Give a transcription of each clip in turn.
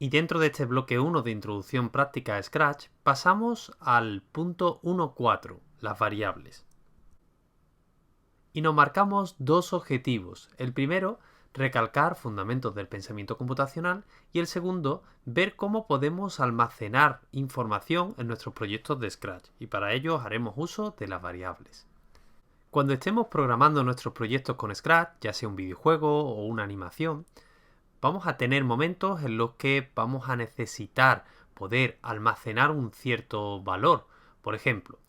Y dentro de este bloque 1 de introducción práctica a Scratch, pasamos al punto 1.4, las variables. Y nos marcamos dos objetivos. El primero, recalcar fundamentos del pensamiento computacional, y el segundo, ver cómo podemos almacenar información en nuestros proyectos de Scratch, y para ello haremos uso de las variables. Cuando estemos programando nuestros proyectos con Scratch, ya sea un videojuego o una animación, vamos a tener momentos en los que vamos a necesitar poder almacenar un cierto valor. Por ejemplo,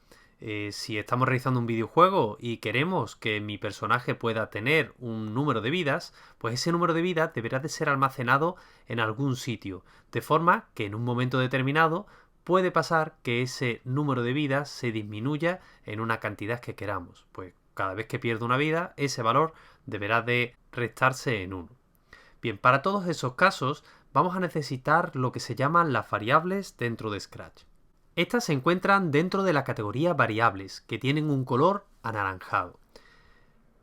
si estamos realizando un videojuego y queremos que mi personaje pueda tener un número de vidas, pues ese número de vidas deberá de ser almacenado en algún sitio, de forma que en un momento determinado puede pasar que ese número de vidas se disminuya en una cantidad que queramos. Pues cada vez que pierdo una vida, ese valor deberá de restarse en 1. Bien, para todos esos casos vamos a necesitar lo que se llaman las variables dentro de Scratch. Estas se encuentran dentro de la categoría variables, que tienen un color anaranjado.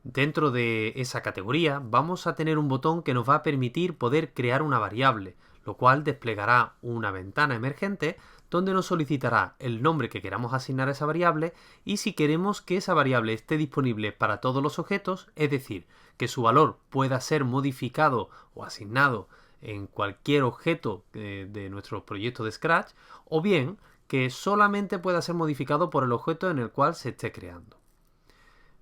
Dentro de esa categoría vamos a tener un botón que nos va a permitir poder crear una variable, lo cual desplegará una ventana emergente donde nos solicitará el nombre que queramos asignar a esa variable y si queremos que esa variable esté disponible para todos los objetos, es decir, que su valor pueda ser modificado o asignado en cualquier objeto de nuestro proyecto de Scratch, o bien que solamente pueda ser modificado por el objeto en el cual se esté creando.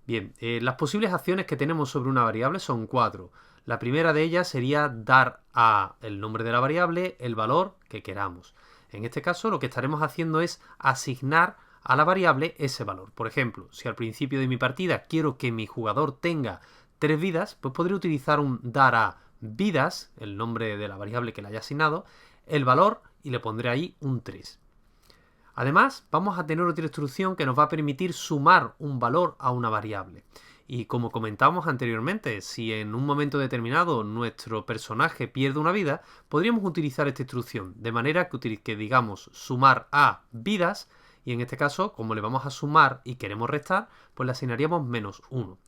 Bien, las posibles acciones que tenemos sobre una variable son 4. La primera de ellas sería dar a el nombre de la variable el valor que queramos. En este caso lo que estaremos haciendo es asignar a la variable ese valor. Por ejemplo, si al principio de mi partida quiero que mi jugador tenga 3 vidas, pues podré utilizar un dar a vidas, el nombre de la variable que le haya asignado, el valor y le pondré ahí un 3. Además, vamos a tener otra instrucción que nos va a permitir sumar un valor a una variable. Y como comentábamos anteriormente, si en un momento determinado nuestro personaje pierde una vida, podríamos utilizar esta instrucción, de manera que digamos sumar a vidas, y en este caso, como le vamos a sumar y queremos restar, pues le asignaríamos -1.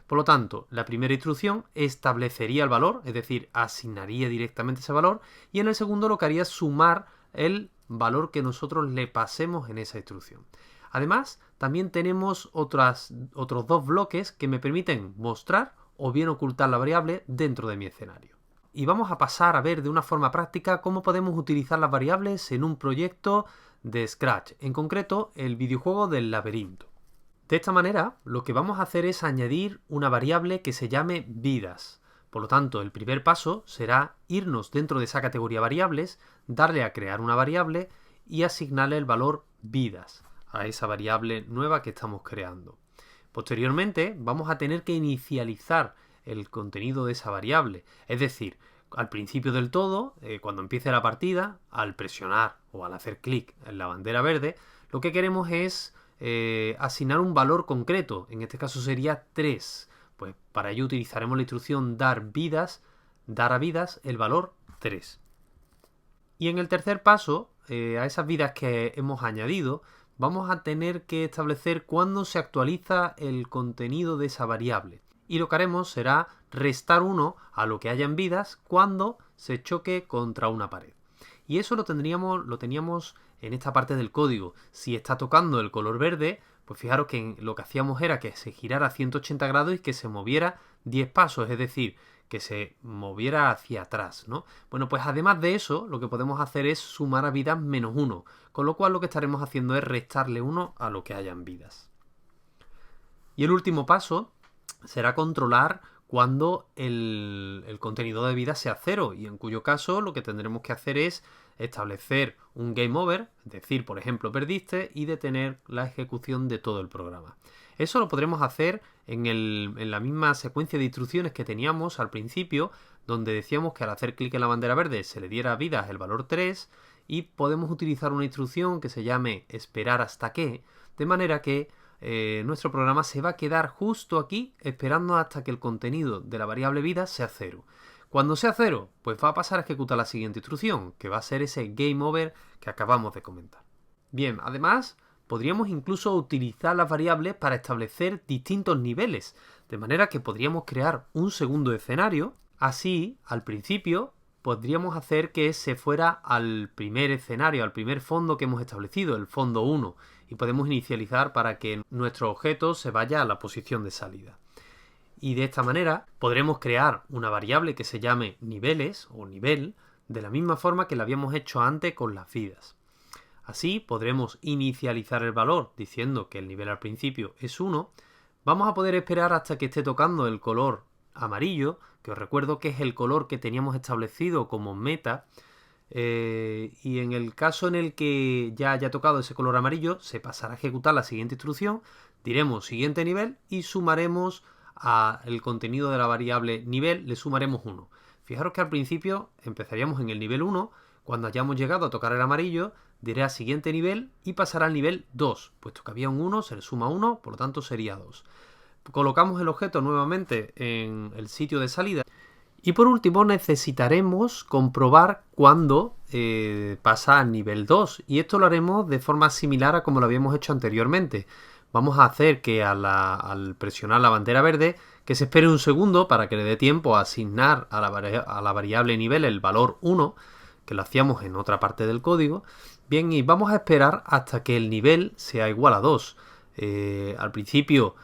Por lo tanto, la primera instrucción establecería el valor, es decir, asignaría directamente ese valor, y en el segundo lo que haría es sumar el valor que nosotros le pasemos en esa instrucción. Además, también tenemos otros dos bloques que me permiten mostrar o bien ocultar la variable dentro de mi escenario. Y vamos a pasar a ver de una forma práctica cómo podemos utilizar las variables en un proyecto de Scratch, en concreto el videojuego del laberinto. De esta manera, lo que vamos a hacer es añadir una variable que se llame vidas. Por lo tanto, el primer paso será irnos dentro de esa categoría variables, darle a crear una variable y asignarle el valor vidas a esa variable nueva que estamos creando. Posteriormente, vamos a tener que inicializar el contenido de esa variable. Es decir, al principio del todo, cuando empiece la partida, al presionar o al hacer clic en la bandera verde, lo que queremos es asignar un valor concreto. En este caso sería 3. Pues para ello utilizaremos la instrucción dar a vidas el valor 3. Y en el tercer paso, a esas vidas que hemos añadido, vamos a tener que establecer cuándo se actualiza el contenido de esa variable. Y lo que haremos será restar 1 a lo que haya en vidas cuando se choque contra una pared. Y eso lo teníamos en esta parte del código. Si está tocando el color verde, pues fijaros que lo que hacíamos era que se girara a 180 grados y que se moviera 10 pasos, es decir, que se moviera hacia atrás, ¿no? Bueno, pues además de eso, lo que podemos hacer es sumar a vidas -1, con lo cual lo que estaremos haciendo es restarle 1 a lo que haya en vidas. Y el último paso será controlar cuando el contenido de vida sea 0, y en cuyo caso lo que tendremos que hacer es establecer un game over, es decir, por ejemplo, perdiste, y detener la ejecución de todo el programa. Eso lo podremos hacer en la misma secuencia de instrucciones que teníamos al principio, donde decíamos que al hacer clic en la bandera verde se le diera a vidas el valor 3, y podemos utilizar una instrucción que se llame esperar hasta que, de manera que nuestro programa se va a quedar justo aquí esperando hasta que el contenido de la variable vida sea 0. Cuando sea 0, pues va a pasar a ejecutar la siguiente instrucción, que va a ser ese game over que acabamos de comentar. Bien, además, podríamos incluso utilizar las variables para establecer distintos niveles, de manera que podríamos crear un segundo escenario. Así, al principio, podríamos hacer que se fuera al primer escenario, al primer fondo que hemos establecido, el fondo 1, y podemos inicializar para que nuestro objeto se vaya a la posición de salida. Y de esta manera podremos crear una variable que se llame niveles o nivel, de la misma forma que lo habíamos hecho antes con las vidas. Así podremos inicializar el valor diciendo que el nivel al principio es 1. Vamos a poder esperar hasta que esté tocando el color amarillo, que os recuerdo que es el color que teníamos establecido como meta. Y en el caso en el que ya haya tocado ese color amarillo, se pasará a ejecutar la siguiente instrucción, diremos siguiente nivel y sumaremos al contenido de la variable nivel, le sumaremos 1. Fijaros que al principio empezaríamos en el nivel 1, cuando hayamos llegado a tocar el amarillo, diré a siguiente nivel y pasará al nivel 2, puesto que había un 1, se le suma 1, por lo tanto sería 2. Colocamos el objeto nuevamente en el sitio de salida. Y por último necesitaremos comprobar cuándo pasa al nivel 2. Y esto lo haremos de forma similar a como lo habíamos hecho anteriormente. Vamos a hacer que al presionar la bandera verde, que se espere un segundo para que le dé tiempo a asignar a la variable nivel el valor 1, que lo hacíamos en otra parte del código. Bien, y vamos a esperar hasta que el nivel sea igual a 2. Al principio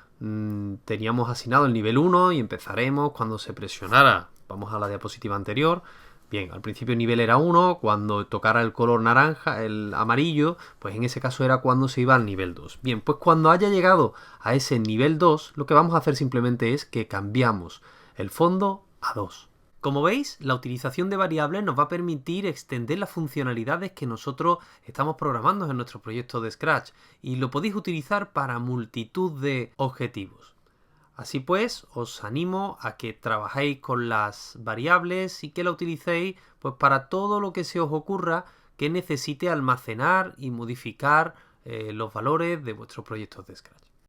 teníamos asignado el nivel 1 y empezaremos cuando se presionara. Vamos a la diapositiva anterior. Bien, al principio el nivel era 1, cuando tocara el color naranja, el amarillo, pues en ese caso era cuando se iba al nivel 2. Bien, pues cuando haya llegado a ese nivel 2, lo que vamos a hacer simplemente es que cambiamos el fondo a 2. Como veis, la utilización de variables nos va a permitir extender las funcionalidades que nosotros estamos programando en nuestro proyecto de Scratch y lo podéis utilizar para multitud de objetivos. Así pues, os animo a que trabajéis con las variables y que la utilicéis pues, para todo lo que se os ocurra que necesite almacenar y modificar los valores de vuestros proyectos de Scratch.